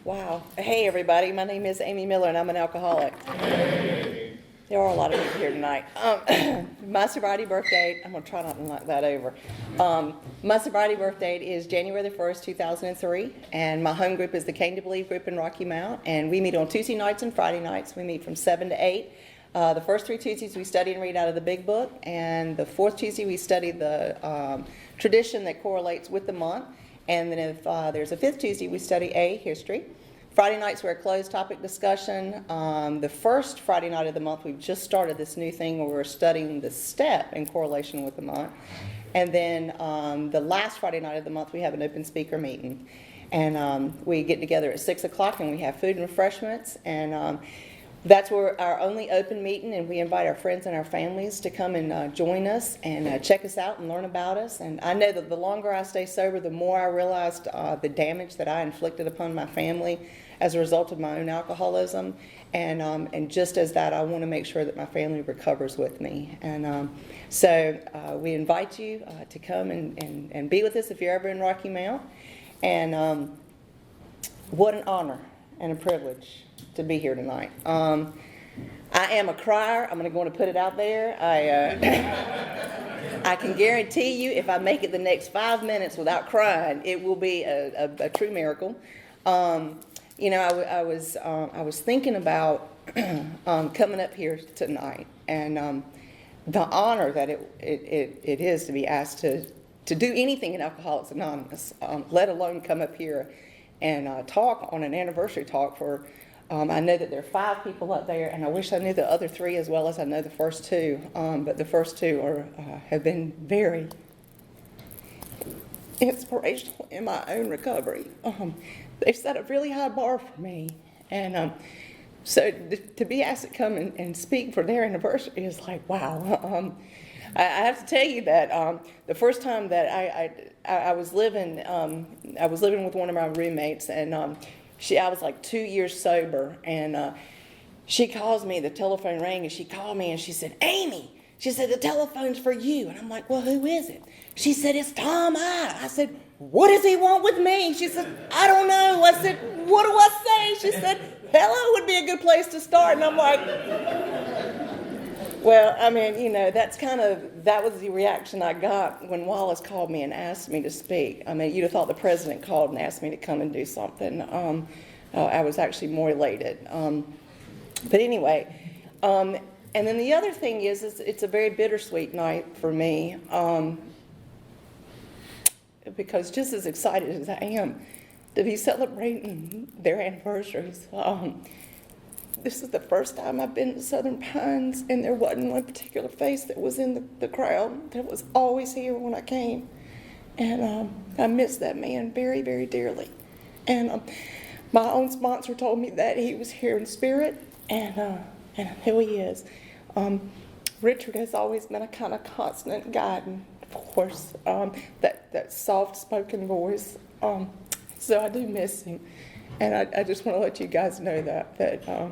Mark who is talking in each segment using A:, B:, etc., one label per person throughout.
A: Wow. Hey, everybody. My name is Amy Miller, and I'm an alcoholic. There are a lot of people here tonight. My sobriety birth date, I'm going to try not to knock that over. My sobriety birth date is January the 1st, 2003, and my home group is the Came to Believe group in Rocky Mount, and we meet on Tuesday nights and Friday nights. We meet from 7 to 8. The first 3 Tuesdays we study and read out of the Big Book, and the 4th Tuesday we study the tradition that correlates with the month. And then if there's a 5th Tuesday, we study A, history. Friday nights we're a closed topic discussion. The first Friday night of the month, we've just started this new thing where we're studying the step in correlation with the month. And then the last Friday night of the month, we have an open speaker meeting. And we get together at 6 o'clock and we have food and refreshments. And that's where our only open meeting, and we invite our friends and our families to come and join us and check us out and learn about us. And I know that the longer I stay sober, the more I realized the damage that I inflicted upon my family as a result of my own alcoholism. And just as that, I want to make sure that my family recovers with me. And so we invite you to come and be with us if you're ever in Rocky Mount. And what an honor and a privilege to be here tonight. I am a crier. I'm going to put it out there. I can guarantee you if I make it the next 5 minutes without crying, it will be a true miracle. I was thinking about coming up here tonight and the honor that it is to be asked to do anything in Alcoholics Anonymous, let alone come up here and talk on an anniversary talk for. I know that there are 5 people up there, and I wish I knew the other 3 as well as I know the first 2. But the first 2 have been very inspirational in my own recovery. They've set a really high bar for me, and so to be asked to come and speak for their anniversary is like, wow. I have to tell you that the first time that I was living with one of my roommates, and I was like 2 years sober, and she calls me, the telephone rang, and she called me, and she said, Amy, she said, the telephone's for you. And I'm like, well, who is it? She said, it's Tom I. I said, what does he want with me? She said, I don't know. I said, what do I say? She said, hello would be a good place to start. And I'm like, well, I mean, that was the reaction I got when Wallace called me and asked me to speak. I mean, you'd have thought the president called and asked me to come and do something. I was actually more elated. But anyway, and then the other thing is it's a very bittersweet night for me, because just as excited as I am to be celebrating their anniversaries, this is the first time I've been to Southern Pines, and there wasn't one particular face that was in the crowd that was always here when I came. And I miss that man very, very dearly. And my own sponsor told me that he was here in spirit, and I know he is. Richard has always been a kind of constant guide, and of course, that soft-spoken voice. So I do miss him. And I just want to let you guys know that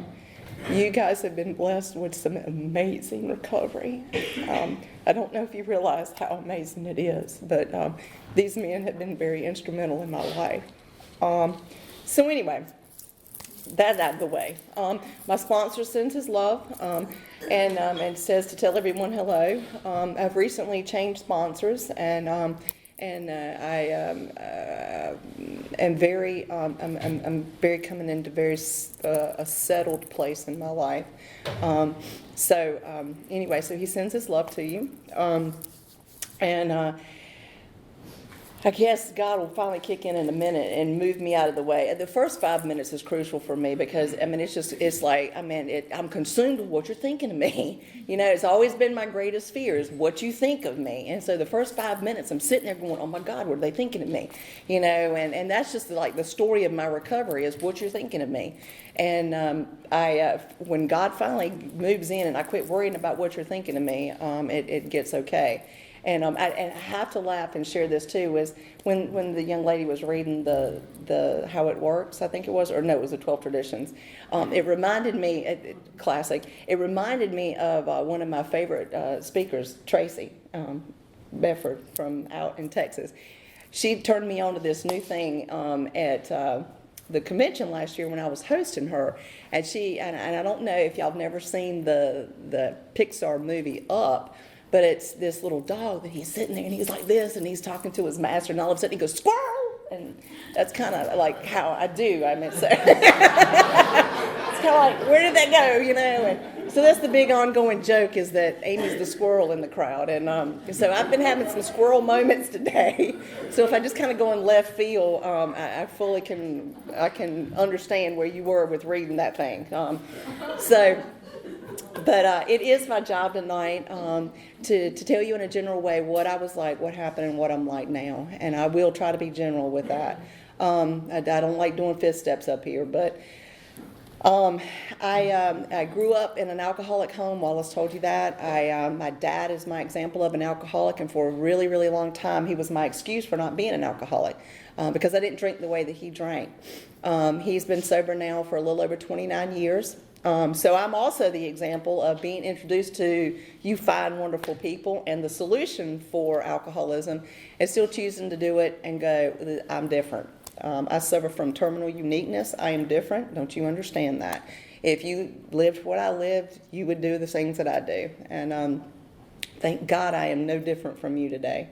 A: you guys have been blessed with some amazing recovery. I don't know if you realize how amazing it is, but these men have been very instrumental in my life. So anyway, that out of the way. My sponsor sends his love and says to tell everyone hello. I've recently changed sponsors, and I am very I'm very coming into a settled place in my life. Anyway, so he sends his love to you, and I guess God will finally kick in a minute and move me out of the way. The first 5 minutes is crucial for me because, I mean, I'm consumed with what you're thinking of me. It's always been my greatest fear is what you think of me. And so the first 5 minutes, I'm sitting there going, oh my God, what are they thinking of me? And that's just like the story of my recovery is what you're thinking of me. And when God finally moves in and I quit worrying about what you're thinking of me, it gets okay. And I have to laugh and share this too. Was when the young lady was reading the How It Works, I think it was, or no, it was the 12 Traditions. It reminded me, classic. It reminded me of one of my favorite speakers, Tracy Bedford from out in Texas. She turned me on to this new thing at the convention last year when I was hosting her, and I don't know if y'all have never seen the Pixar movie Up, but it's this little dog that he's sitting there and he's like this and he's talking to his master, and all of a sudden he goes squirrel, and that's kind of like how I do. I mean, so it's kind of like, where did that go, And so that's the big ongoing joke, is that Amy's the squirrel in the crowd, and so I've been having some squirrel moments today. So if I just kind of go in left field, I fully can understand where you were with reading that thing. But it is my job tonight to tell you in a general way what I was like, what happened, and what I'm like now. And I will try to be general with that. I don't like doing fifth steps up here, but I grew up in an alcoholic home. Wallace told you that. My dad is my example of an alcoholic, and for a really, really long time, he was my excuse for not being an alcoholic because I didn't drink the way that he drank. He's been sober now for a little over 29 years. So I'm also the example of being introduced to you fine, wonderful people, and the solution for alcoholism, and still choosing to do it and go, I'm different. I suffer from terminal uniqueness. I am different. Don't you understand that? If you lived what I lived, you would do the things that I do. And thank God I am no different from you today.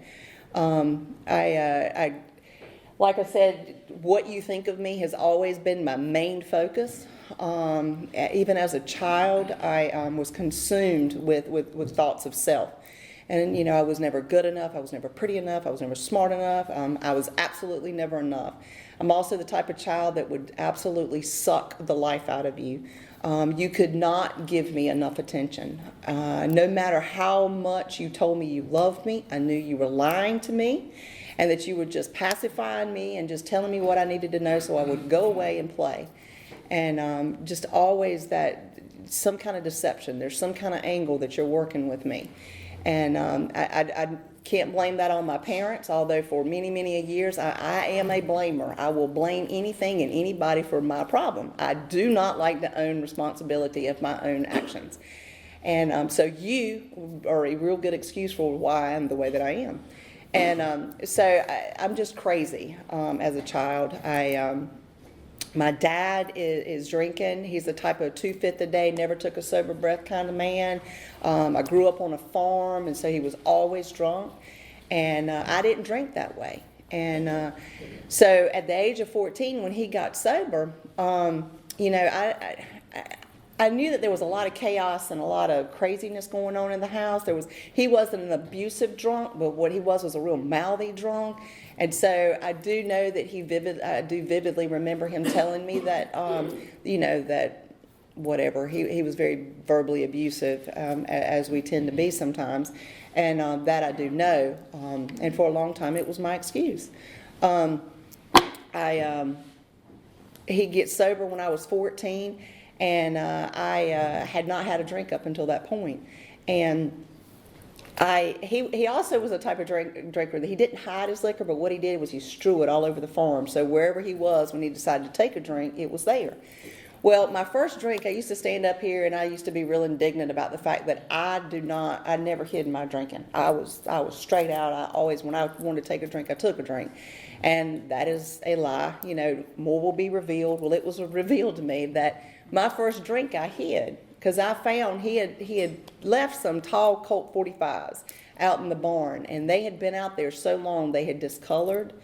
A: Like I said, what you think of me has always been my main focus. Even as a child, I was consumed with thoughts of self. And, I was never good enough. I was never pretty enough. I was never smart enough. I was absolutely never enough. I'm also the type of child that would absolutely suck the life out of you. You could not give me enough attention. No matter how much you told me you loved me, I knew you were lying to me, and that you were just pacifying me and just telling me what I needed to know so I would go away and play. And just always that some kind of deception. There's some kind of angle that you're working with me. And I can't blame that on my parents, although for many, many years I am a blamer. I will blame anything and anybody for my problem. I do not like to own responsibility of my own actions. And so you are a real good excuse for why I am the way that I am. And so I'm just crazy as a child. My dad is drinking. He's the type of 2-5 a day, never took a sober breath kind of man. I grew up on a farm, and so he was always drunk. And I didn't drink that way. And so at the age of 14, when he got sober, I knew that there was a lot of chaos and a lot of craziness going on in the house. He wasn't an abusive drunk, but what he was a real mouthy drunk. And so I do know that I do vividly remember him telling me that, that whatever, he was very verbally abusive, as we tend to be sometimes. And that I do know. And for a long time, it was my excuse. He gets sober when I was 14. And I had not had a drink up until that point. And he also was a type of drinker that he didn't hide his liquor, but what he did was he strew it all over the farm. So wherever he was, when he decided to take a drink, it was there. Well, my first drink, I used to stand up here and I used to be real indignant about the fact that I never hid my drinking. I was straight out. When I wanted to take a drink, I took a drink. And that is a lie. More will be revealed. Well, it was revealed to me that my first drink I hid, because I found he had left some tall Colt 45s out in the barn, and they had been out there so long they had discolored.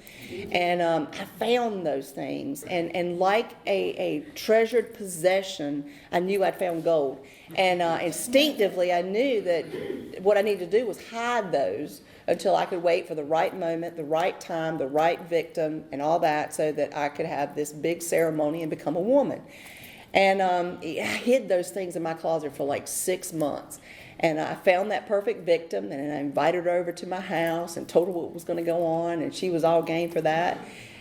A: And I found those things, and like a treasured possession, I knew I'd found gold. And instinctively, I knew that what I needed to do was hide those until I could wait for the right moment, the right time, the right victim, and all that, so that I could have this big ceremony and become a woman. And I hid those things in my closet for like 6 months. And I found that perfect victim, and I invited her over to my house and told her what was going to go on, and she was all game for that.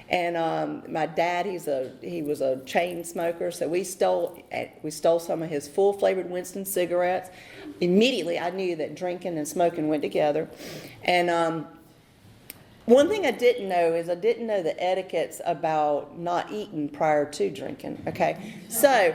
A: And my dad, he was a chain smoker, so we stole some of his full flavored Winston cigarettes. Immediately, I knew that drinking and smoking went together. And one thing I didn't know is I didn't know the etiquettes about not eating prior to drinking. Okay, so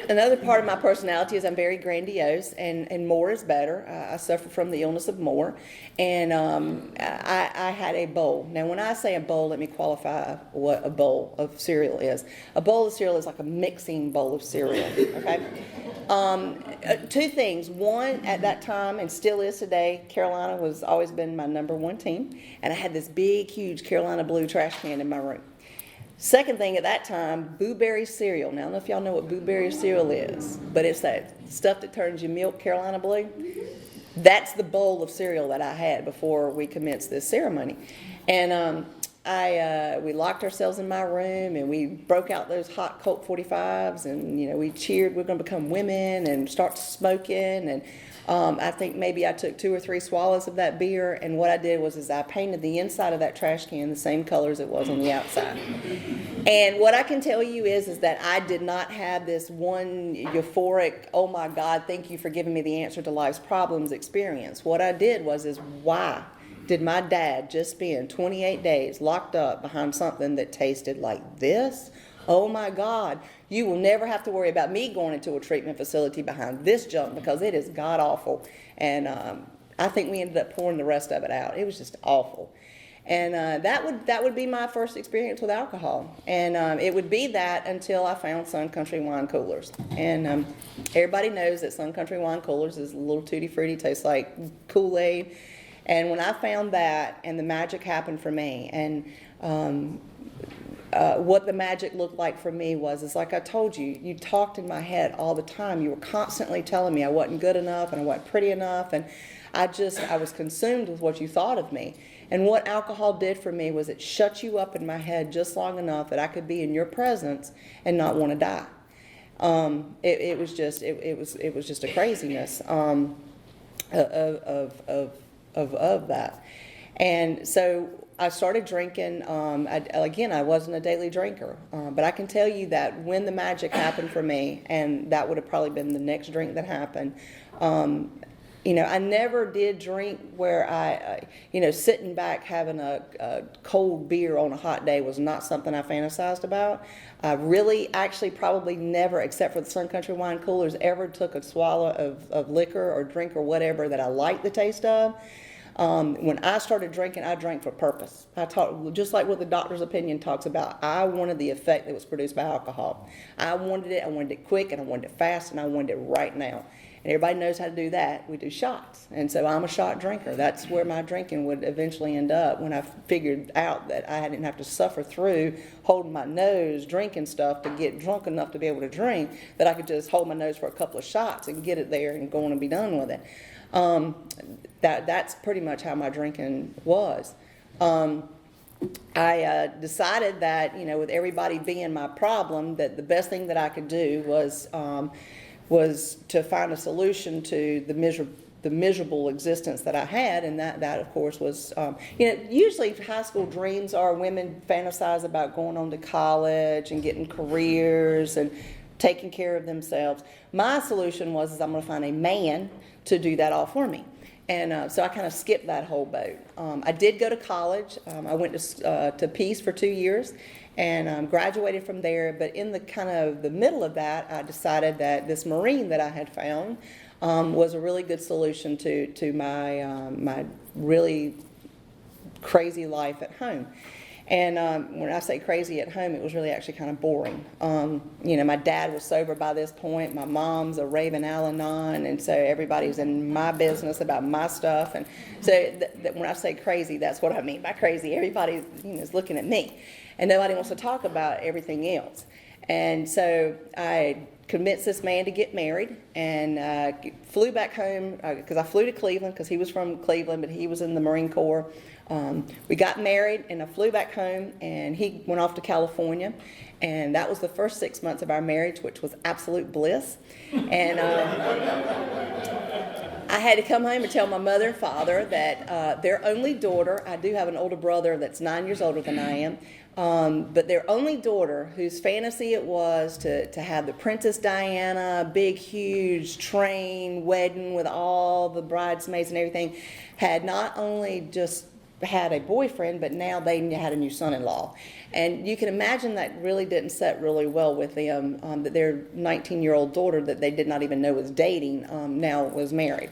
A: Another part of my personality is I'm very grandiose, and more is better. I suffer from the illness of more, and I had a bowl. Now, when I say a bowl, let me qualify what a bowl of cereal is. A bowl of cereal is like a mixing bowl of cereal, okay? Two things. One, at that time, and still is today, Carolina was always been my number one team, and I had this big, huge Carolina blue trash can in my room. Second thing, at that time, Blueberry cereal. Now, I don't know if y'all know what Blueberry cereal is, but it's that stuff that turns your milk Carolina blue. That's the bowl of cereal that I had before we commenced this ceremony. And we locked ourselves in my room, and we broke out those hot Colt 45s, and, you know, we cheered we're going to become women and start smoking. And I think maybe I took 2 or 3 swallows of that beer, and what I did was I painted the inside of that trash can the same color as it was on the outside. And what I can tell you is that I did not have this one euphoric, oh my God, thank you for giving me the answer to life's problems experience. What I did was why did my dad just spend 28 days locked up behind something that tasted like this? Oh my God, you will never have to worry about me going into a treatment facility behind this junk, because it is god awful. And I think we ended up pouring the rest of it out. It was just awful. And that would be my first experience with alcohol. And it would be that until I found Sun Country wine coolers. And everybody knows that Sun Country wine coolers is a little tutti frutti, tastes like Kool-Aid. And when I found that, and the magic happened for me, and what the magic looked like for me is like I told you, you talked in my head all the time. You were constantly telling me I wasn't good enough and I wasn't pretty enough, and I was consumed with what you thought of me. And what alcohol did for me was it shut you up in my head just long enough that I could be in your presence and not want to die. It was just a craziness of that. And so I started drinking. I wasn't a daily drinker, but I can tell you that when the magic happened for me, and that would have probably been the next drink that happened, I never did drink where sitting back having a cold beer on a hot day was not something I fantasized about. I really actually probably never, except for the Sun Country wine coolers, ever took a swallow of liquor or drink or whatever that I liked the taste of. When I started drinking, I drank for purpose. Just like what the doctor's opinion talks about, I wanted the effect that was produced by alcohol. I wanted it quick, and I wanted it fast, and I wanted it right now. And everybody knows how to do that. We do shots. And so I'm a shot drinker. That's where my drinking would eventually end up when I figured out that I didn't have to suffer through holding my nose, drinking stuff to get drunk enough to be able to drink, that I could just hold my nose for a couple of shots and get it there and go on and be done with it. That's pretty much how my drinking was. I decided that, with everybody being my problem, that the best thing that I could do was to find a solution to the miserable existence that I had, and that of course was, usually high school dreams are women fantasize about going on to college and getting careers and taking care of themselves. My solution was I'm going to find a man to do that all for me. And so I kind of skipped that whole boat. I did go to college. I went to Peace for 2 years and graduated from there. But in the kind of the middle of that, I decided that this Marine that I had found was a really good solution to my really crazy life at home. And when I say crazy at home, it was really actually kind of boring. My dad was sober by this point. My mom's a raving Al-Anon, and so everybody's in my business about my stuff. And so when I say crazy, that's what I mean by crazy. Everybody is looking at me, and nobody wants to talk about everything else. And so I convinced this man to get married, and flew back home because I flew to Cleveland because he was from Cleveland, but he was in the Marine Corps. We got married, and I flew back home, and he went off to California, and that was the first 6 months of our marriage, which was absolute bliss. And I had to come home and tell my mother and father that their only daughter, I do have an older brother that's 9 years older than I am, but their only daughter, whose fantasy it was to have the Princess Diana, big, huge train wedding with all the bridesmaids and everything, had not only just had a boyfriend, but now they had a new son-in-law. And you can imagine that really didn't set really well with them, that their 19-year-old daughter that they did not even know was dating now was married.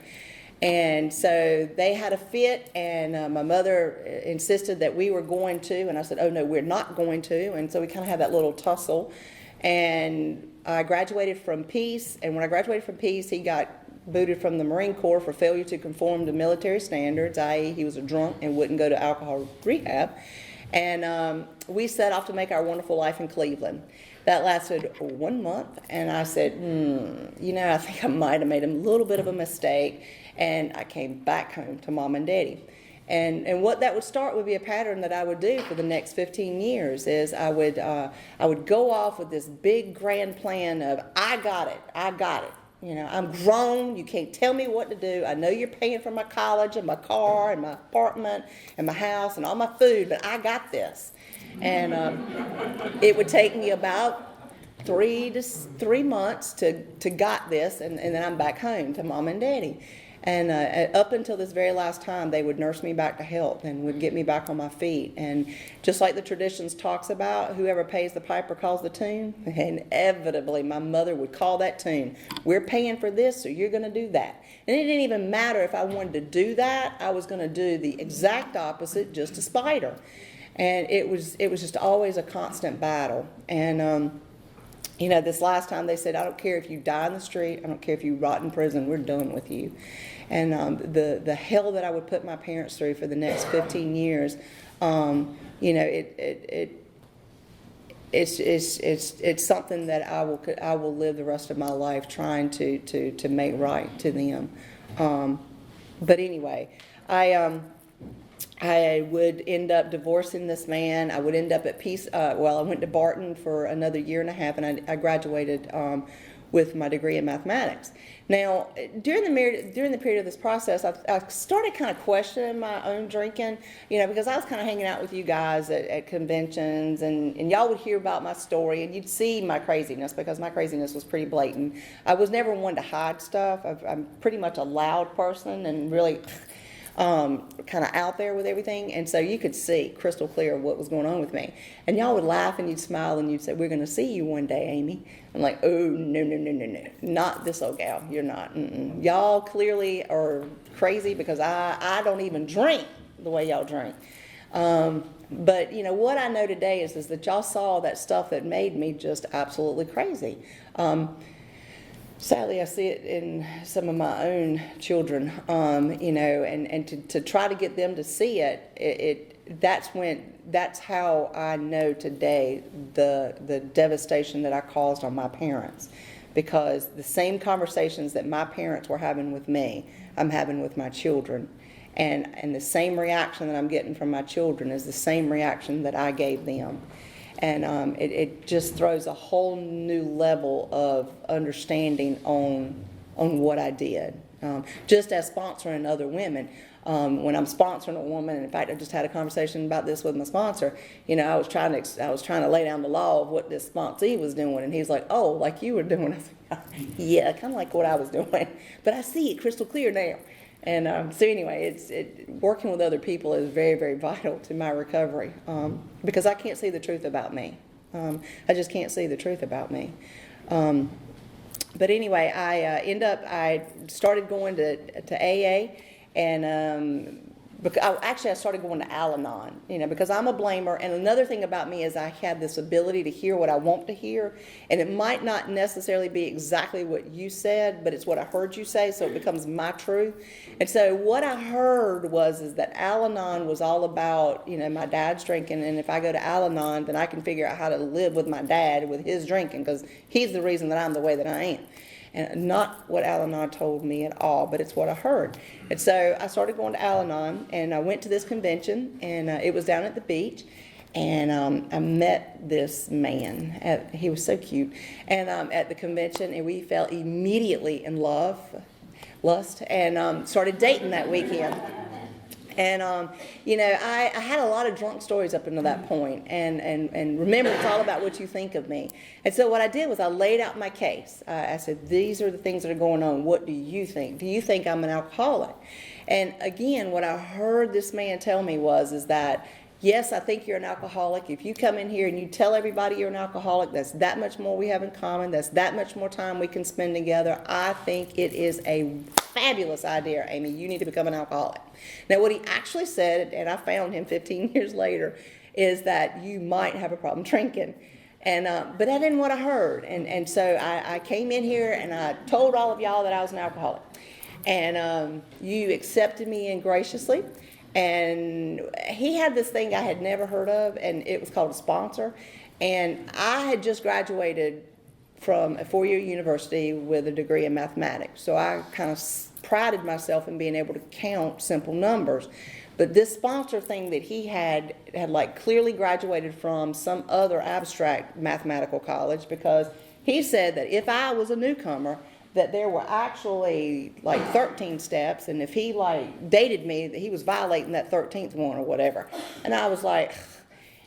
A: And so they had a fit, and my mother insisted that we were going to, and I said, oh no, we're not going to. And so we kind of had that little tussle. And I graduated from Peace, and when I graduated from Peace, he got booted from the Marine Corps for failure to conform to military standards, i.e. he was a drunk and wouldn't go to alcohol rehab. And we set off to make our wonderful life in Cleveland. That lasted 1 month, and I said, I think I might have made a little bit of a mistake. And I came back home to Mom and Daddy. And what that would start would be a pattern that I would do for the next 15 years is I would go off with this big grand plan of, I got it. I'm grown, you can't tell me what to do. I know you're paying for my college and my car and my apartment and my house and all my food, but I got this. And it would take me about 3 months to got this, and then I'm back home to Mom and Daddy. And up until this very last time, they would nurse me back to health and would get me back on my feet. And just like the traditions talks about, whoever pays the piper calls the tune. Inevitably, my mother would call that tune. We're paying for this, so you're going to do that. And it didn't even matter if I wanted to do that. I was going to do the exact opposite, just to spite her. And it was just always a constant battle. And this last time they said, I don't care if you die in the street, I don't care if you rot in prison, we're done with you. And the hell that I would put my parents through for the next 15 years, it's something that I will live the rest of my life trying to make right to them. But anyway, I would end up divorcing this man. I would end up at Peace. I went to Barton for another year and a half, and I graduated with my degree in mathematics. Now, during the period of this process, I started kind of questioning my own drinking, because I was kind of hanging out with you guys at conventions, and y'all would hear about my story, and you'd see my craziness, because my craziness was pretty blatant. I was never one to hide stuff. I'm pretty much a loud person, and really kind of out there with everything, and so you could see crystal clear what was going on with me. And y'all would laugh and you'd smile and you'd say, we're going to see you one day, Amy. I'm like, oh, no, not this old gal, you're not. Y'all clearly are crazy, because I don't even drink the way y'all drink. But what I know today is that y'all saw that stuff that made me just absolutely crazy. Sadly, I see it in some of my own children, and to try to get them to see that's how I know today the devastation that I caused on my parents, because the same conversations that my parents were having with me, I'm having with my children, and the same reaction that I'm getting from my children is the same reaction that I gave them. And it just throws a whole new level of understanding on what I did. Just as sponsoring other women. When I'm sponsoring a woman, and in fact, I just had a conversation about this with my sponsor. I was trying to lay down the law of what this sponsee was doing, and he's like, "Oh, like you were doing." I was like, "Yeah, kind of like what I was doing, but I see it crystal clear now." And so anyway, working with other people is very, very vital to my recovery, because I can't see the truth about me. I just can't see the truth about me. But anyway, I started going to AA, and I started going to Al-Anon, because I'm a blamer. And another thing about me is I have this ability to hear what I want to hear, and it might not necessarily be exactly what you said, but it's what I heard you say, so it becomes my truth. And so what I heard is that Al-Anon was all about, my dad's drinking, and if I go to Al-Anon, then I can figure out how to live with my dad with his drinking, because he's the reason that I'm the way that I am. And not what Al-Anon told me at all, but it's what I heard. And so I started going to Al-Anon, and I went to this convention, and it was down at the beach, and I met this man. He was so cute. And at the convention, and we fell immediately in lust, and started dating that weekend. And, I had a lot of drunk stories up until that point. And remember, it's all about what you think of me. And so what I did was I laid out my case. I said, these are the things that are going on. What do you think? Do you think I'm an alcoholic? And again, what I heard this man tell me is that, yes, I think you're an alcoholic. If you come in here and you tell everybody you're an alcoholic, that's that much more we have in common. That's that much more time we can spend together. I think it is a fabulous idea, Amy. You need to become an alcoholic. Now, what he actually said, and I found him 15 years later, is that you might have a problem drinking. And but that isn't what I heard. And so I came in here and I told all of y'all that I was an alcoholic. And you accepted me in graciously. And he had this thing I had never heard of, and it was called a sponsor. And I had just graduated from a 4-year university with a degree in mathematics. So I kind of prided myself in being able to count simple numbers. But this sponsor thing that he had like clearly graduated from some other abstract mathematical college, because he said that if I was a newcomer, that there were actually like 13 steps, and if he like dated me, that he was violating that 13th one or whatever. And I was like,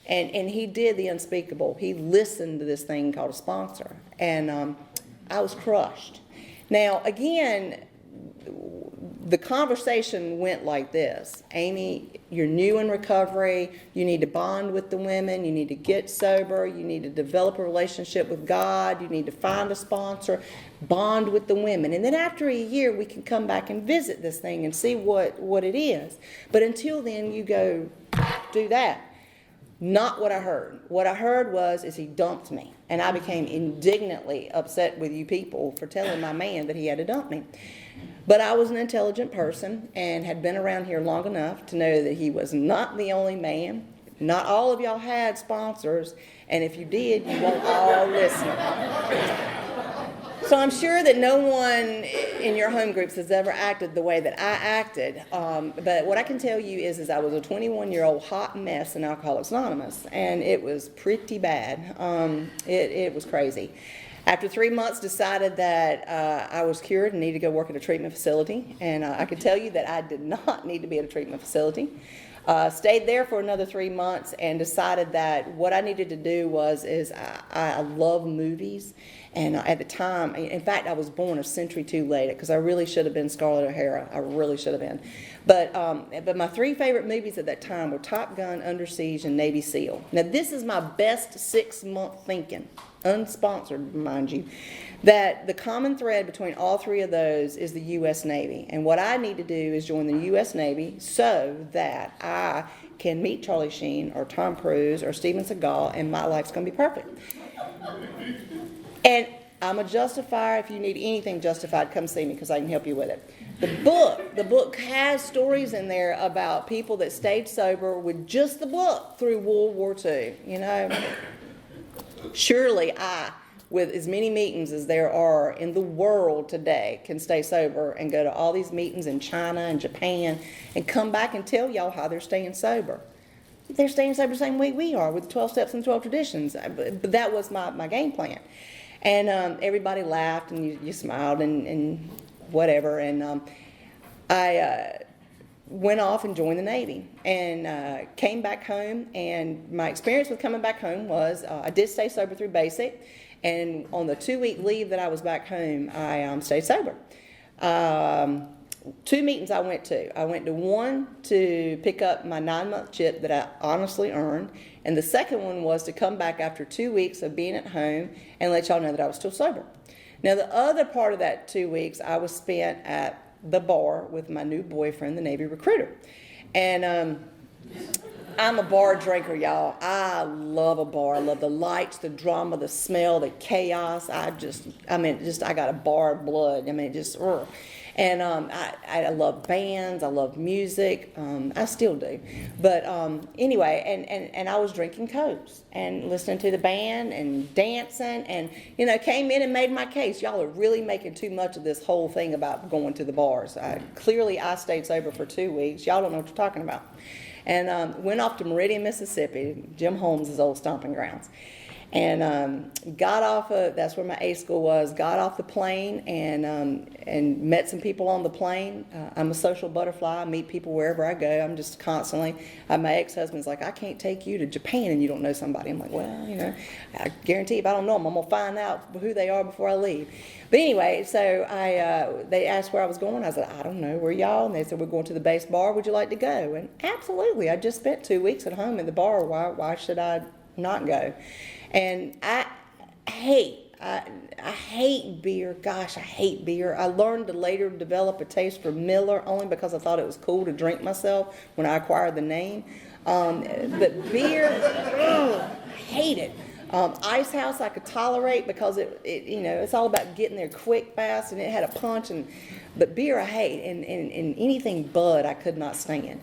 A: and he did the unspeakable. He listened to this thing called a sponsor, and I was crushed. Now, again, the conversation went like this: Amy, you're new in recovery. You need to bond with the women. You need to get sober. You need to develop a relationship with God. You need to find a sponsor, bond with the women. And then after a year, we can come back and visit this thing and see what it is. But until then, you go do that. Not what I heard. What I heard is he dumped me. And I became indignantly upset with you people for telling my man that he had to dump me. But I was an intelligent person and had been around here long enough to know that he was not the only man. Not all of y'all had sponsors, and if you did, you won't all listen. So I'm sure that no one in your home groups has ever acted the way that I acted. But what I can tell you is I was a 21-year-old hot mess in Alcoholics Anonymous, and it was pretty bad. It was crazy. After 3 months, decided that I was cured and needed to go work at a treatment facility. And I can tell you that I did not need to be at a treatment facility. Stayed there for another 3 months and decided that what I needed to do I love movies. And at the time, in fact, I was born a century too late because I really should have been Scarlett O'Hara. I really should have been. But my 3 favorite movies at that time were Top Gun, Under Siege, and Navy SEAL. Now, this is my best 6-month thinking, unsponsored, mind you, that the common thread between all 3 of those is the U.S. Navy. And what I need to do is join the U.S. Navy so that I can meet Charlie Sheen or Tom Cruise or Steven Seagal, and my life's going to be perfect. And I'm a justifier. If you need anything justified, come see me because I can help you with it. The book has stories in there about people that stayed sober with just the book through World War II. Surely I, with as many meetings as there are in the world today, can stay sober and go to all these meetings in China and Japan and come back and tell y'all how they're staying sober. They're staying sober the same way we are with 12 steps and 12 traditions. But that was my game plan. And everybody laughed and you smiled and whatever. And I went off and joined the Navy and came back home. And my experience with coming back home was I did stay sober through basic. And on the 2-week leave that I was back home, I stayed sober. 2 meetings I went to. I went to one to pick up my 9-month chip that I honestly earned. And the second one was to come back after 2 weeks of being at home and let y'all know that I was still sober. Now, the other part of that 2 weeks, I was spent at the bar with my new boyfriend, the Navy recruiter. And I'm a bar drinker, y'all. I love a bar. I love the lights, the drama, the smell, the chaos. I got a bar blood. And I love bands. I love music. I still do. But anyway, and I was drinking Cokes and listening to the band and dancing and, came in and made my case. Y'all are really making too much of this whole thing about going to the bars. Clearly, I stayed sober for 2 weeks. Y'all don't know what you're talking about. And went off to Meridian, Mississippi, Jim Holmes' old stomping grounds. And got off of, that's where my A school was, got off the plane and met some people on the plane. I'm a social butterfly. I meet people wherever I go. I'm just constantly, my ex-husband's like, I can't take you to Japan and you don't know somebody. I'm like, well, I guarantee if I don't know them, I'm going to find out who they are before I leave. But anyway, so they asked where I was going. I said, I don't know, where y'all? And they said, we're going to the base bar. Would you like to go? And absolutely. I just spent 2 weeks at home in the bar. Why should I not go? And I hate beer. Gosh, I hate beer. I learned to later develop a taste for Miller only because I thought it was cool to drink myself when I acquired the name. But beer, I hate it. Ice House I could tolerate because it's all about getting there quick, fast, and it had a punch. But beer I hate, and anything Bud I could not stand.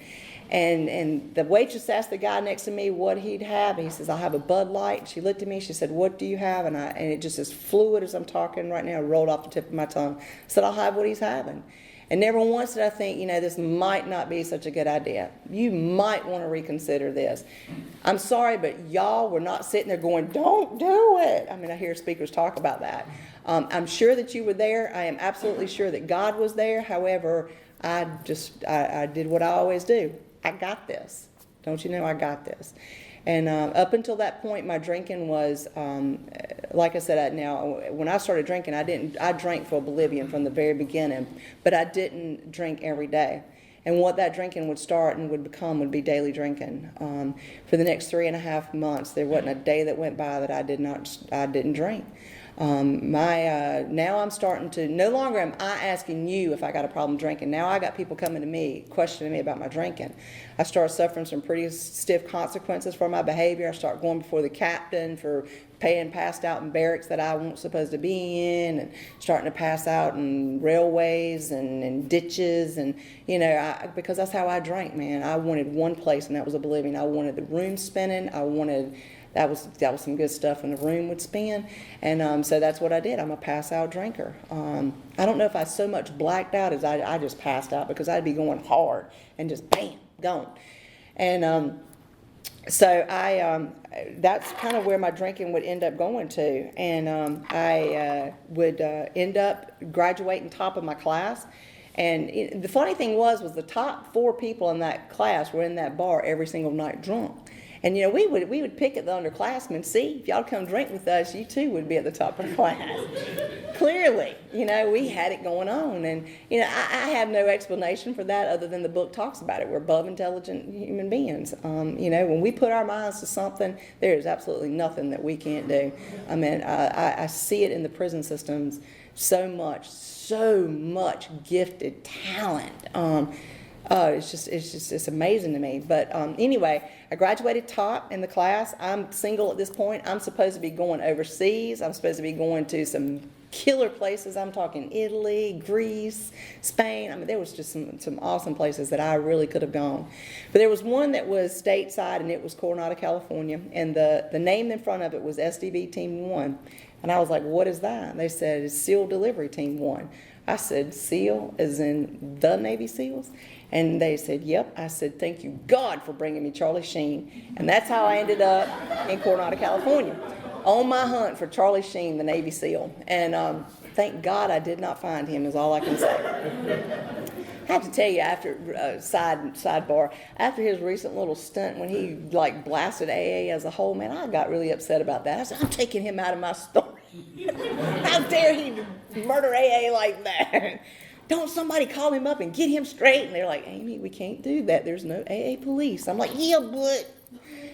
A: And the waitress asked the guy next to me what he'd have, and he says, I'll have a Bud Light. She looked at me, she said, what do you have? And it just as fluid as I'm talking right now, rolled off the tip of my tongue. I said, I'll have what he's having. And never once did I think, this might not be such a good idea. You might want to reconsider this. I'm sorry, but y'all were not sitting there going, don't do it. I mean, I hear speakers talk about that. I'm sure that you were there. I am absolutely sure that God was there. However, I did what I always do. I got this. Don't you know I got this? And up until that point, my drinking was, like I said, when I started drinking, I drank for oblivion from the very beginning, but I didn't drink every day. And what that drinking would start and would become would be daily drinking. For the next 3.5 months, there wasn't a day that went by that I didn't drink. Now I'm starting to, no longer am I asking you if I got a problem drinking. Now I got people coming to me, questioning me about my drinking. I start suffering some pretty stiff consequences for my behavior. I start going before the captain for paying passed out in barracks that I wasn't supposed to be in, and starting to pass out in railways and ditches, and because that's how I drank, man. I wanted one place, and that was oblivion. I wanted the room spinning. That was some good stuff when the room would spin, and so that's what I did. I'm a pass out drinker. I don't know if I so much blacked out as I just passed out, because I'd be going hard and just bam, gone. And so that's kind of where my drinking would end up going to, and I would end up graduating top of my class. And the funny thing was the top 4 people in that class were in that bar every single night drunk. And we would pick at the underclassmen, see, if y'all come drink with us, you too would be at the top of the class. Clearly, we had it going on. And, I have no explanation for that other than the book talks about it. We're above intelligent human beings. When we put our minds to something, there is absolutely nothing that we can't do. I mean, I see it in the prison systems so much gifted talent. It's amazing to me. But anyway, I graduated top in the class. I'm single at this point. I'm supposed to be going overseas. I'm supposed to be going to some killer places. I'm talking Italy, Greece, Spain. I mean, there was just some awesome places that I really could have gone. But there was one that was stateside, and it was Coronado, California. And the name in front of it was SDV Team 1. And I was like, what is that? And they said, it's SEAL Delivery Team 1. I said, SEAL as in the Navy SEALs? And they said, yep. I said, thank you, God, for bringing me Charlie Sheen. And that's how I ended up in Coronado, California, on my hunt for Charlie Sheen, the Navy SEAL. And thank God I did not find him, is all I can say. I have to tell you, after sidebar, after his recent little stunt when he blasted AA as a whole, man, I got really upset about that. I said, I'm taking him out of my story. How dare he murder AA like that? Don't somebody call him up and get him straight? And they're like, Amy, we can't do that. There's no AA police. I'm like, yeah, but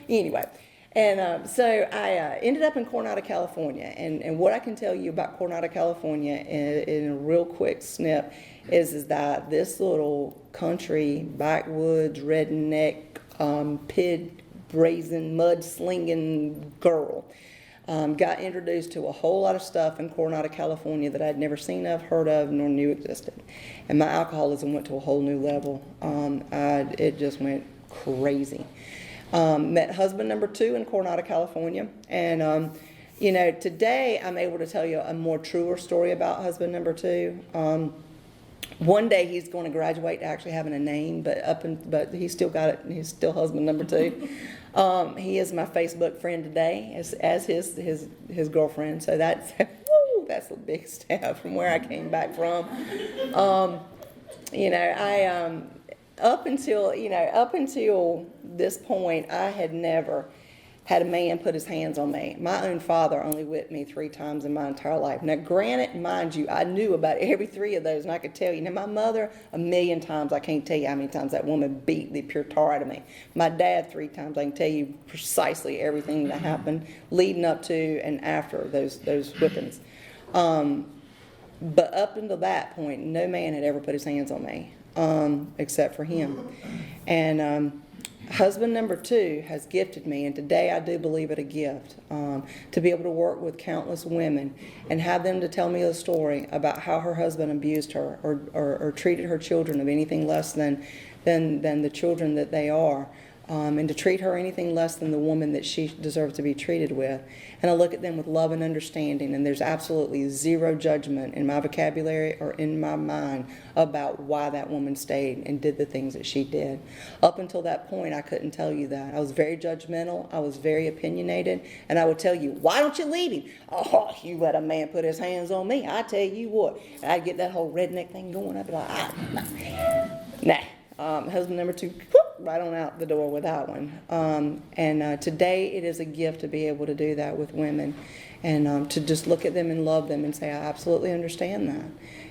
A: anyway. And so I ended up in Coronado, California. And what I can tell you about Coronado, California in a real quick snip is that this little country, backwoods, redneck, pig brazen, mud-slinging girl got introduced to a whole lot of stuff in Coronado, California that I'd never seen of, heard of, nor knew existed. And my alcoholism went to a whole new level. It just went crazy. Met husband number 2 in Coronado, California. And, today I'm able to tell you a more truer story about husband number 2. One day he's going to graduate to actually having a name, but he's still got it. He's still husband number 2. He is my Facebook friend today, as his girlfriend. So that's that's a big step from where I came back from. Up until this point, I had never had a man put his hands on me. My own father only whipped me 3 times in my entire life. Now, granted, mind you, I knew about every 3 of those, and I could tell you. Now, my mother, 1,000,000 times, I can't tell you how many times that woman beat the pure tar out of me. My dad, 3 times, I can tell you precisely everything that happened leading up to and after those whippings. But up until that point, no man had ever put his hands on me, except for him. And husband number 2 has gifted me, and today I do believe it a gift, to be able to work with countless women and have them to tell me a story about how her husband abused her or treated her children of anything less than the children that they are. And to treat her anything less than the woman that she deserves to be treated with. And I look at them with love and understanding, and there's absolutely zero judgment in my vocabulary or in my mind about why that woman stayed and did the things that she did. Up until that point, I couldn't tell you that. I was very judgmental. I was very opinionated. And I would tell you, why don't you leave him? Oh, you let a man put his hands on me. I tell you what. And I'd get that whole redneck thing going. I'd be like, nah. Husband number 2, right on out the door with that one. Today it is a gift to be able to do that with women, and to just look at them and love them and say, I absolutely understand that.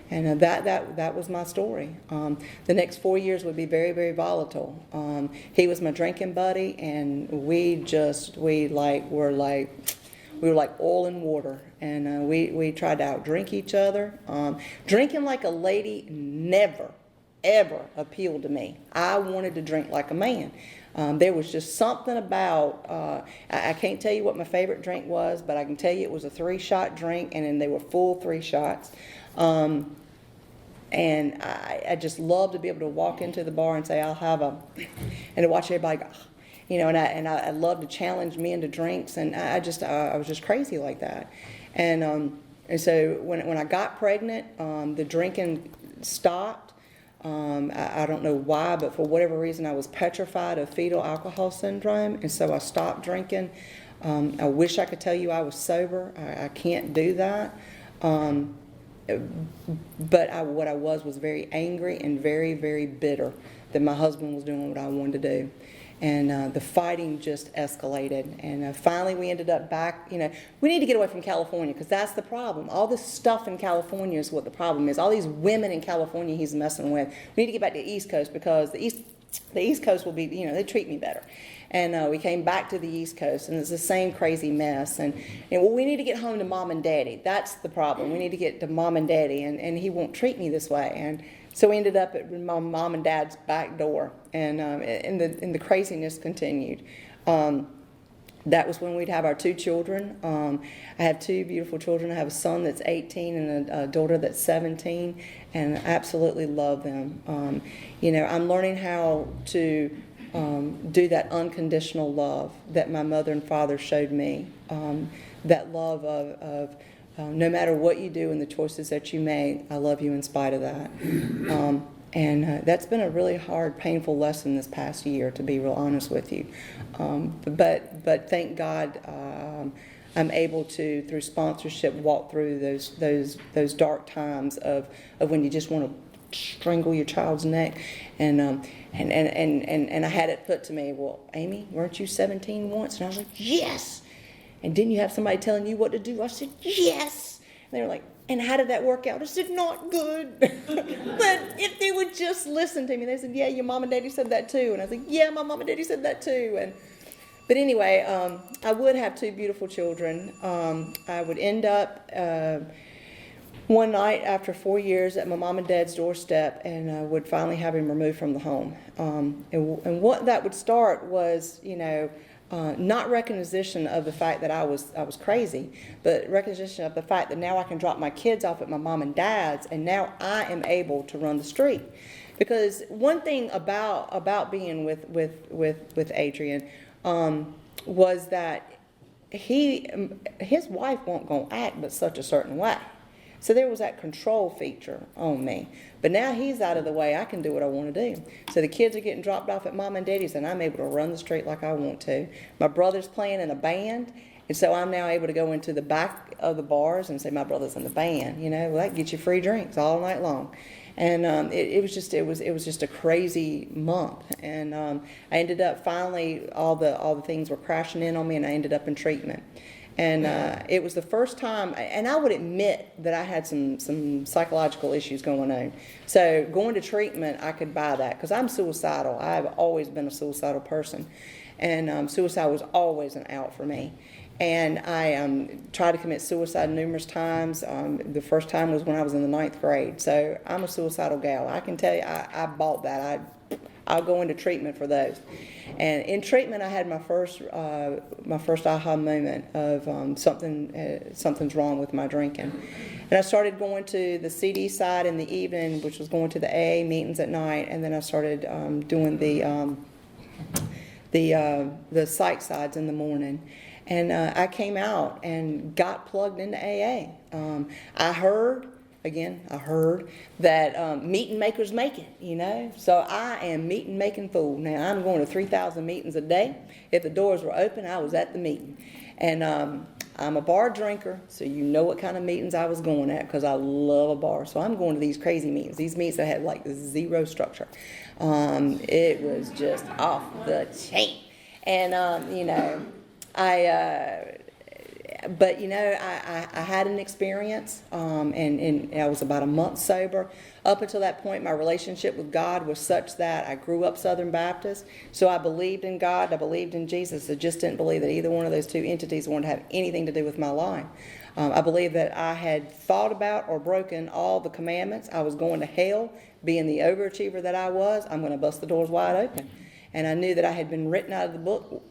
A: And that was my story. The next 4 years would be very, very volatile. He was my drinking buddy, and we were like oil and water, and we tried to outdrink each other. Drinking like a lady never ever appealed to me. I wanted to drink like a man. There was just something about, I can't tell you what my favorite drink was, but I can tell you it was a 3-shot drink, and then they were full 3 shots. And I just loved to be able to walk into the bar and say, I'll have a, and to watch everybody go, and I loved to challenge men to drinks, and I was just crazy like that. And so when I got pregnant, the drinking stopped. I don't know why, but for whatever reason, I was petrified of fetal alcohol syndrome, and so I stopped drinking. I wish I could tell you I was sober. I can't do that. But what I was very angry and very, very bitter that my husband was doing what I wanted to do. And the fighting just escalated. And finally we ended up back, we need to get away from California, because that's the problem. All this stuff in California is what the problem is. All these women in California he's messing with. We need to get back to the East Coast, because the East Coast will be, they treat me better. And we came back to the East Coast, and it's the same crazy mess. And we need to get home to Mom and Daddy. That's the problem. We need to get to Mom and Daddy, and he won't treat me this way. And so we ended up at my mom and dad's back door, and the craziness continued. That was when we'd have our 2 children. I have 2 beautiful children. I have a son that's 18 and a daughter that's 17, and I absolutely love them. I'm learning how to do that unconditional love that my mother and father showed me. That love of no matter what you do and the choices that you make, I love you in spite of that. And that's been a really hard, painful lesson this past year, to be real honest with you. But thank God I'm able to, through sponsorship, walk through those dark times of when you just want to strangle your child's neck. And I had it put to me, well, Amy, weren't you 17 once? And I was like, yes. And didn't you have somebody telling you what to do? I said, yes. And they were like, and how did that work out? I said, not good. But if they would just listen to me, they said, yeah, your mom and daddy said that too. And I was like, yeah, my mom and daddy said that too. But anyway, I would have 2 beautiful children. I would end up one night after 4 years at my mom and dad's doorstep, and would finally have him removed from the home. And what that would start was, not recognition of the fact that I was crazy, but recognition of the fact that now I can drop my kids off at my mom and dad's, and now I am able to run the street. Because one thing about being with Adrian was that his wife won't gonna act but such a certain way. So there was that control feature on me. But now he's out of the way, I can do what I want to do. So the kids are getting dropped off at mom and daddy's, and I'm able to run the street like I want to. My brother's playing in a band, and so I'm now able to go into the back of the bars and say, my brother's in the band. Well, that gets you free drinks all night long. And it was just a crazy month. And I ended up finally, all the things were crashing in on me, and I ended up in treatment. And it was the first time, and I would admit that I had some psychological issues going on. So going to treatment, I could buy that, because I'm suicidal. I've always been a suicidal person. And suicide was always an out for me. And I tried to commit suicide numerous times. The first time was when I was in the 9th grade. So I'm a suicidal gal. I can tell you, I bought that. I'll go into treatment for those. And in treatment, I had my first aha moment of something's wrong with my drinking. And I started going to the CD side in the evening, which was going to the AA meetings at night, and then I started doing the psych sides in the morning. And I came out and got plugged into AA. I heard that meeting makers make it, So I am meeting making fool. Now, I'm going to 3,000 meetings a day. If the doors were open, I was at the meeting. And I'm a bar drinker, so you know what kind of meetings I was going at, because I love a bar. So I'm going to these crazy meetings, these meetings that had like zero structure. It was just off the chain. And, I had an experience, and I was about a month sober. Up until that point, my relationship with God was such that I grew up Southern Baptist, so I believed in God, I believed in Jesus. I just didn't believe that either one of those two entities wanted to have anything to do with my life. I believed that I had thought about or broken all the commandments. I was going to hell. Being the overachiever that I was, I'm going to bust the doors wide open. And I knew that I had been written out of the book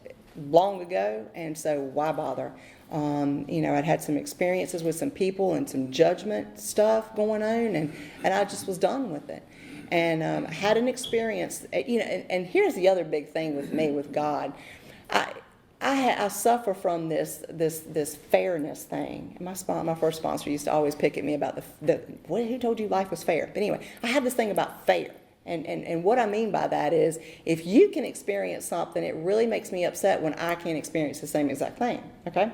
A: long ago, and so why bother? I'd had some experiences with some people and some judgment stuff going on, and I just was done with it. And I had an experience, and here's the other big thing with me, with God. I suffer from this fairness thing. My first sponsor used to always pick at me about who told you life was fair? But anyway, I have this thing about fair. And what I mean by that is, if you can experience something, it really makes me upset when I can't experience the same exact thing, okay?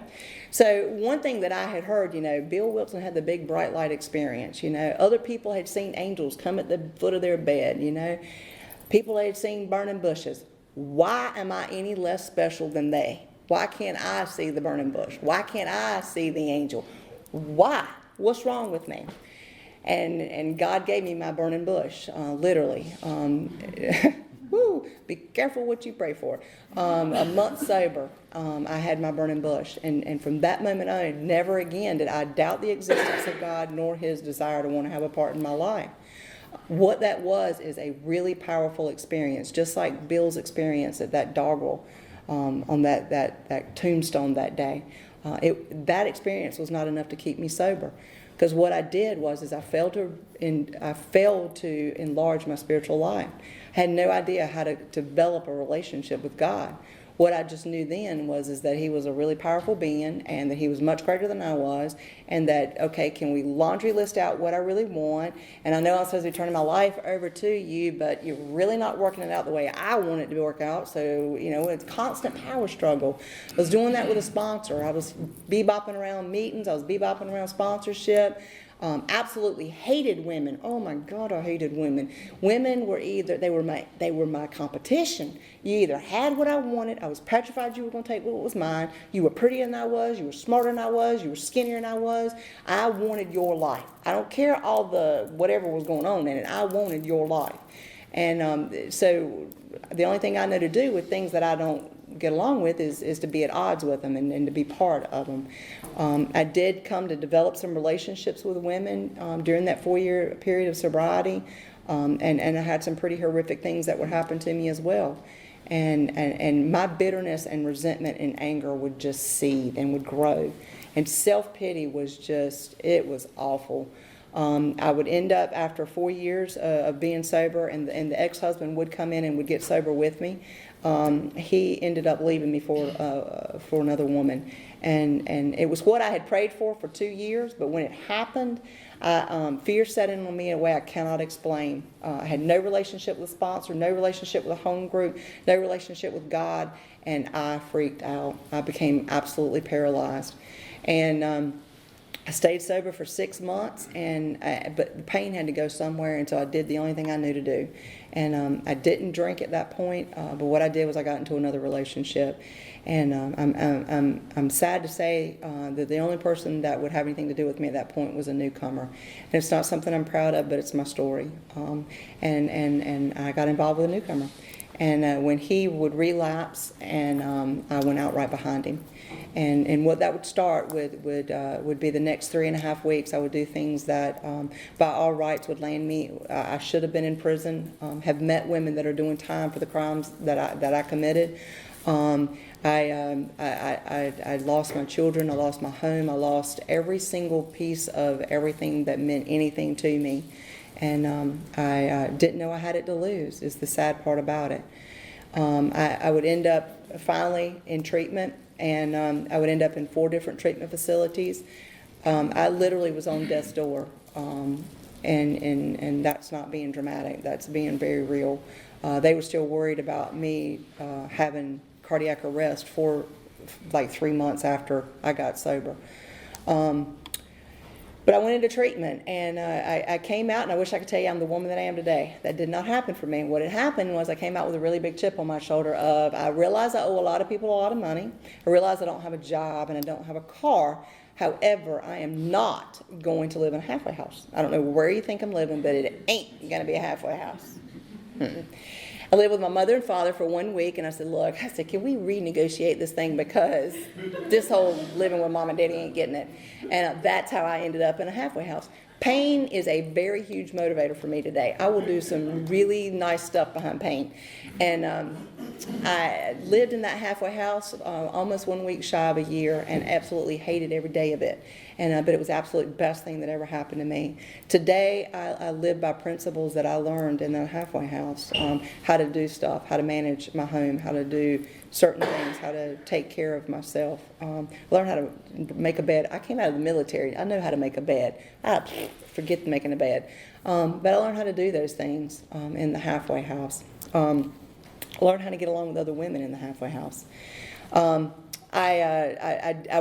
A: So one thing that I had heard, Bill Wilson had the big bright light experience, Other people had seen angels come at the foot of their bed, People had seen burning bushes. Why am I any less special than they? Why can't I see the burning bush? Why can't I see the angel? Why? What's wrong with me? And God gave me my burning bush, literally. Woo, be careful what you pray for. A month sober, I had my burning bush. And from that moment on, never again did I doubt the existence of God nor his desire to want to have a part in my life. What that was is a really powerful experience, just like Bill's experience at that doggerel on that tombstone that day. That experience was not enough to keep me sober. Because what I did was I failed to enlarge my spiritual life. I had no idea how to develop a relationship with God. What I just knew then was that he was a really powerful being, and that he was much greater than I was, and that, okay, can we laundry list out what I really want? And I know I'm supposed to be turning my life over to you, but you're really not working it out the way I want it to work out. So, it's constant power struggle. I was doing that with a sponsor. I was bebopping around meetings. I was bebopping around sponsorship. Absolutely hated women. Oh my God, I hated women. Women were they were my competition. You either had what I wanted, I was petrified you were going to take what was mine. You were prettier than I was, you were smarter than I was, you were skinnier than I was. I wanted your life. I don't care all the whatever was going on in it. I wanted your life. And so the only thing I know to do with things that I don't get along with is to be at odds with them and to be part of them. I did come to develop some relationships with women during that 4-year period of sobriety, and I had some pretty horrific things that would happen to me as well. And my bitterness and resentment and anger would just seethe and would grow. And self-pity was it was awful. I would end up, after 4 years of being sober, and the ex-husband would come in and would get sober with me. he ended up leaving me for another woman. And it was what I had prayed for 2 years, but when it happened, fear set in on me in a way I cannot explain. I had no relationship with a sponsor, no relationship with a home group, no relationship with God, and I freaked out. I became absolutely paralyzed. And I stayed sober for 6 months, but the pain had to go somewhere, and so I did the only thing I knew to do. And I didn't drink at that point, but what I did was I got into another relationship. And I'm sad to say that the only person that would have anything to do with me at that point was a newcomer. And it's not something I'm proud of, but it's my story. And I got involved with a newcomer. And when he would relapse, and I went out right behind him. And what that would start with would be the next 3.5 weeks. I would do things that, by all rights, would land me. I should have been in prison. Have met women that are doing time for the crimes that I committed. I lost my children. I lost my home. I lost every single piece of everything that meant anything to me. And I didn't know I had it to lose, is the sad part about it. I would end up finally in treatment, and I would end up in 4 different treatment facilities. I literally was on death's door, and that's not being dramatic. That's being very real. They were still worried about me having cardiac arrest for like 3 months after I got sober. But I went into treatment, and I came out, and I wish I could tell you I'm the woman that I am today. That did not happen for me. What had happened was I came out with a really big chip on my shoulder of, I realize I owe a lot of people a lot of money. I realize I don't have a job, and I don't have a car. However, I am not going to live in a halfway house. I don't know where you think I'm living, but it ain't going to be a halfway house. I lived with my mother and father for 1 week, and I said, look, can we renegotiate this thing, because this whole living with mom and daddy ain't getting it. And that's how I ended up in a halfway house. Pain is a very huge motivator for me today. I will do some really nice stuff behind pain. And I lived in that halfway house almost 1 week shy of a year, and absolutely hated every day of it. But it was the absolute best thing that ever happened to me. Today, I live by principles that I learned in that halfway house. How to do stuff, how to manage my home, how to do certain things, how to take care of myself. Learn how to make a bed. I came out of the military. I know how to make a bed. Forget making a bed. But I learned how to do those things in the halfway house. Learn how to get along with other women in the halfway house. I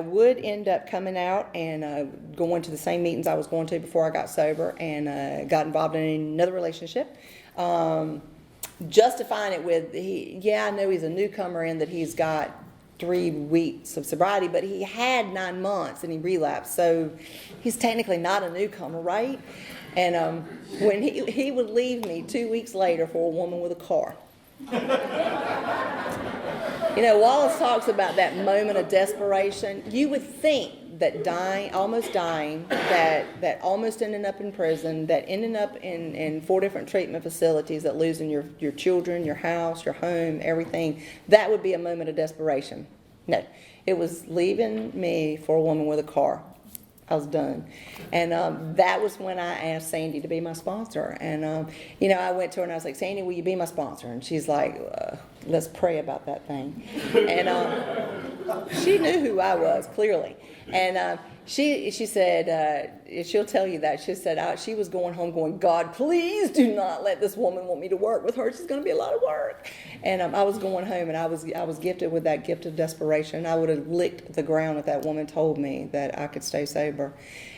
A: would end up coming out and going to the same meetings I was going to before I got sober, and got involved in another relationship. Justifying it with, I know he's a newcomer in that he's got 3 weeks of sobriety, but he had 9 months and he relapsed, so he's technically not a newcomer, right? And when he would leave me 2 weeks later for a woman with a car. You know, Wallace talks about that moment of desperation. You would think that almost dying, that almost ending up in prison, that ending up in 4 different treatment facilities, that losing your children, your house, your home, everything, that would be a moment of desperation. No, it was leaving me for a woman with a car. I was done. And that was when I asked Sandy to be my sponsor. And, I went to her and I was like, Sandy, will you be my sponsor? And she's like, let's pray about that thing. And she knew who I was, clearly. And she said, she'll tell you that. She said she was going home going, God, please do not let this woman want me to work with her. She's going to be a lot of work. And I was going home, and I was gifted with that gift of desperation. I would have licked the ground if that woman told me that I could stay sober.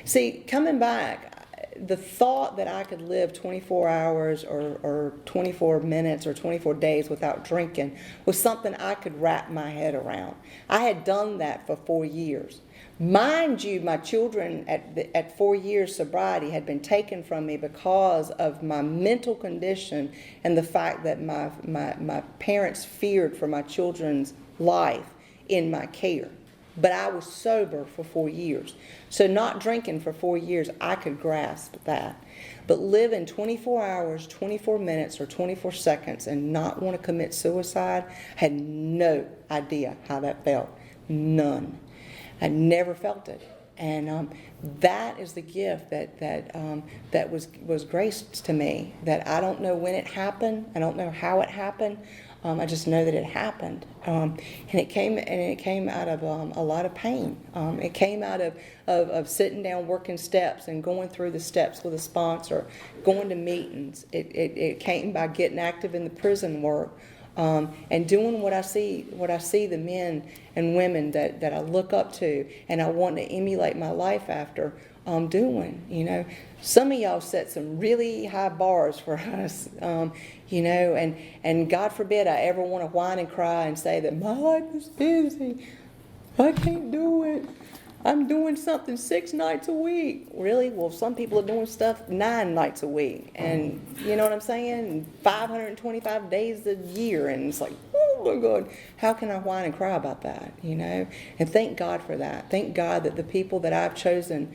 A: See, coming back, the thought that I could live 24 hours or 24 minutes or 24 days without drinking was something I could wrap my head around. I had done that for 4 years. Mind you, my children at 4 years sobriety had been taken from me because of my mental condition and the fact that my parents feared for my children's life in my care. But I was sober for 4 years. So not drinking for 4 years, I could grasp that. But living 24 hours, 24 minutes, or 24 seconds and not want to commit suicide, I had no idea how that felt. None. I never felt it. And that is the gift that was graced to me, that I don't know when it happened. I don't know how it happened. I just know that it happened, and it came out of a lot of pain. It came out of sitting down, working steps, and going through the steps with a sponsor, going to meetings. It came by getting active in the prison work, and doing what I see the men and women that I look up to, and I want to emulate my life after. Doing, some of y'all set some really high bars for us, and God forbid I ever want to whine and cry and say that my life is busy, I can't do it, I'm doing something 6 nights a week. Really? Well, some people are doing stuff 9 nights a week, and you know what I'm saying? 525 days a year, and it's like, oh my God, how can I whine and cry about that, And thank God for that. Thank God that the people that I've chosen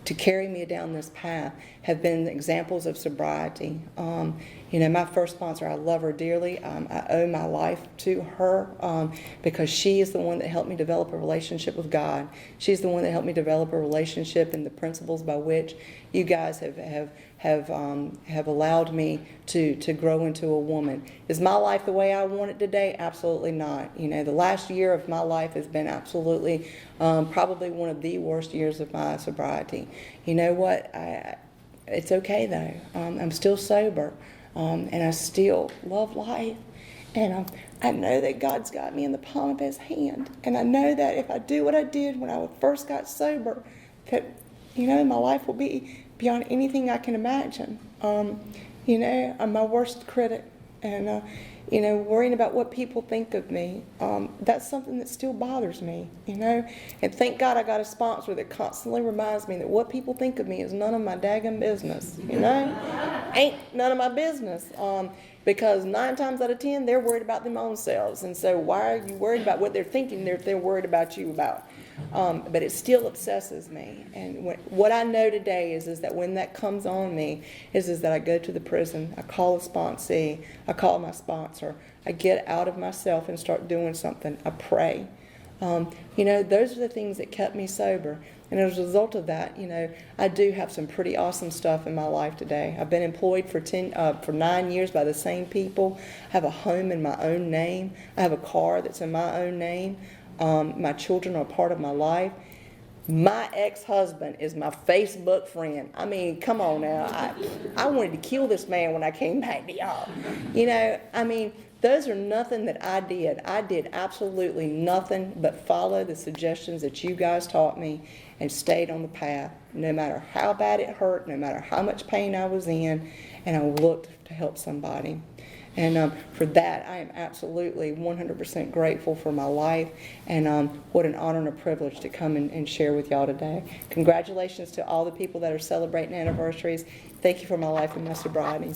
A: to carry me down this path have been examples of sobriety. My first sponsor, I love her dearly. I owe my life to her because she is the one that helped me develop a relationship with God. She's the one that helped me develop a relationship and the principles by which you guys have allowed me to grow into a woman. Is my life the way I want it today? Absolutely not. The last year of my life has been absolutely probably one of the worst years of my sobriety. You know what? It's okay though. I'm still sober, and I still love life. And I know that God's got me in the palm of His hand. And I know that if I do what I did when I first got sober, that, my life will be beyond anything I can imagine. I'm my worst critic. And, worrying about what people think of me, that's something that still bothers me, And thank God I got a sponsor that constantly reminds me that what people think of me is none of my daggum business, Ain't none of my business. Because 9 times out of 10, they're worried about their own selves. And so why are you worried about what they're thinking they're worried about you about? But it still obsesses me. And what I know today is that when that comes on me is that I go to the prison, I call a sponsee, I call my sponsor, I get out of myself and start doing something, I pray. Those are the things that kept me sober. And as a result of that, I do have some pretty awesome stuff in my life today. I've been employed for 9 years by the same people. I have a home in my own name. I have a car that's in my own name. My children are part of my life. My ex-husband is my Facebook friend. I mean, come on now. I wanted to kill this man when I came back to y'all. Those are nothing that I did. I did absolutely nothing but follow the suggestions that you guys taught me and stayed on the path, no matter how bad it hurt, no matter how much pain I was in, and I looked to help somebody. And for that, I am absolutely 100% grateful for my life, and what an honor and a privilege to come and share with y'all today. Congratulations to all the people that are celebrating anniversaries. Thank you for my life and my sobriety.